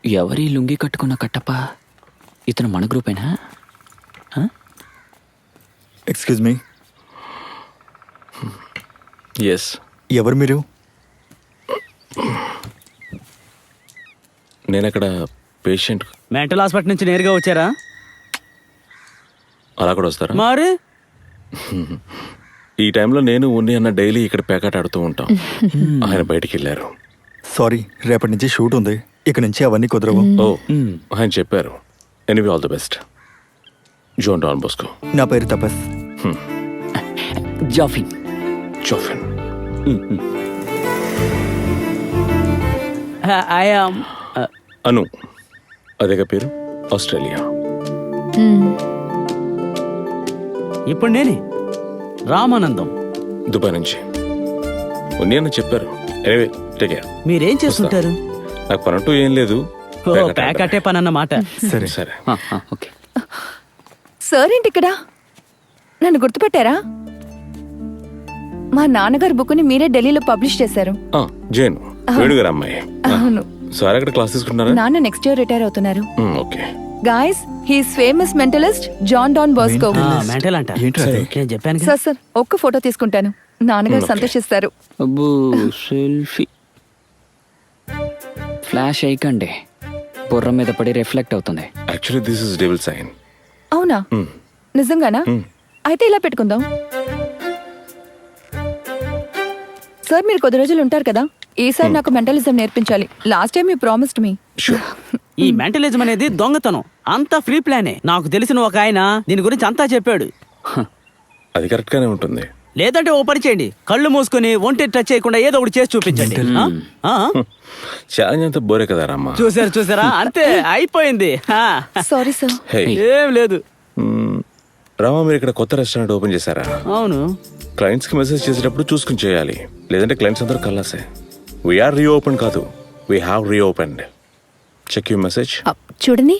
ఎవరి లుంగి కట్టుకున్న కట్టప్ప? ఇతను మన గ్రూపేనా? Excuse me, yes. ఎవరు మీరు? నేను అక్కడ పేషెంట్. మెంటల్ హాస్పిటల్ నుంచి నేరుగా వచ్చారా? అలా కూడా వస్తారా? మరి ఈ టైంలో నేను ఉన్ని అన్న డైలీ ఇక్కడ పేకాట ఆడుతూ ఉంటాం. ఆయన బయటికి వెళ్ళారు. సారీ, రేపటి నుంచి షూట్ ఉంది, ఇక నుంచి అవన్నీ కుదరవు. ఓ, ఆయన చెప్పారు. Anyway, all the best. John Don Bosco. నా పేరు తపస్. జాఫిన్. జోఫిన్. ఐ యామ్ అను, అదేగా పేరు. ఆస్ట్రేలియా. ఇప్పుడు నేనే రామానందం. దుబాయ్ నుంచి. ఉన్ని అన్న చెప్పారు. Anyway, take care. మీరేం చేస్తుంటారు? నాకు పనంటూ ఏం లేదు. ప్యాకటే పని అన్నమాట. సరే సరే. ఓకే. సార్ ఏంటి ఇక్కడ? నన్ను గుర్తుపట్టారా? మా నాన్నగారు బుక్ని మీరే ఢిల్లీలో పబ్లిష్ చేశారు. జైన్ వేణుగారు అమ్మాయి. అవును. సార్ అక్కడ క్లాస్ తీసుకుంటున్నారా? నాన్న నెక్స్ట్ ఇయర్ రిటైర్ అవుతున్నారు. Okay. Guys, he's famous mentalist John Don Bosco. Mental అంట. ఏంట్రా అది? నేను చెప్పాను కదా. సార్ ఒక్క ఫోటో తీసుకుంటాను. నాన్నగారు సంతోషిస్తారు. అబ్బో, సెల్ఫీ. ఫ్లాష్ అయ్యకండి, బుర్ర మీద పడి రిఫ్లెక్ట్ అవుతుంది. Actually this is devil sign. అవునా? నిజంగానా? అయితే ఇలా పెట్టుకుందాం. సార్ మీరు కొద్ది రోజులు ఉంటారు కదా, ఈసారి నాకు మెంటలిజం నేర్పించాలి. Last time you promised me. ఈ మెంటలిజం అనేది దొంగతనం. అంతా ఫ్రీ ప్లానే. నాకు తెలిసిన ఒక ఆయన దీని గురించి అంతా చెప్పాడు. అది కరెక్ట్ గానే ఉంటుంది. లేదంటే ఓ పని చేయండి, కళ్ళు మూసుకుని ఒంటి టచ్ చేయకుండా ఏదో ఒకటి చేసి చూపించండి. ఛాలెంజ్ అంతా బోరే కదా రామ్మా. చూసారా అంతే అయిపోయింది. Sorry sir. హే ఏం లేదు. రామా, మీరు ఇక్కడ కొత్త రెస్టారెంట్ ఓపెన్ చేశారా? అవును. క్లయింట్స్ కి మెసేజ్ చేసేటప్పుడు చూసుకుని చేయాలి, లేదంటే క్లయింట్స్ అందరూ కల్లాసే. వీఆర్ రీఓపెన్ కాదు, we have reopened. Check you message. చూడండి.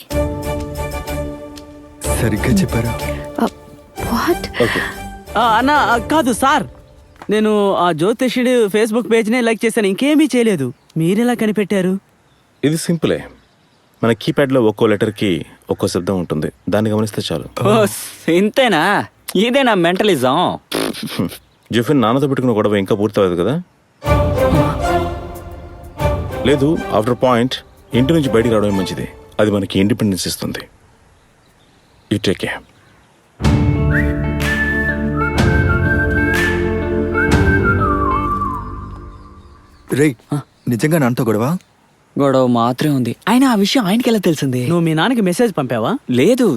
సరిగ్గా చెప్పారు. వాట్? ఓకే. అన్న కాదు సార్, నేను ఆ జ్యోతిష్యుడి ఫేస్బుక్ పేజ్ నే లైక్ చేశాను, ఇంకేమీ చేయలేదు. మీరెలా కనిపెట్టారు? ఇది సింపులే. మన కీప్యాడ్ లో ఒక్కో లెటర్ కి ఒక్కో శబ్దం ఉంటుంది, దాన్ని గమనిస్తే చాలు. ఇంతేనా? ఇదేనా మెంటలిజం? జెఫిన్ నాన్నతో పెట్టుకున్న గొడవ ఇంకా పూర్తవదు కదా? లేదు, ఆఫ్టర్ పాయింట్ ఇంటి నుంచి బయటికి రావడం మంచిది. అది మనకి ఇండిపెండెన్స్ ఇస్తుంది. You take care. రేయ్, నిజంగా నాన్నతో గొడవ? గొడవ మాత్రమే ఉంది. ఆయన ఆ విషయం ఆయనకి ఎలా తెలిసింది? నువ్వు మీ నాన్నకి మెసేజ్ పంపావా? లేదు,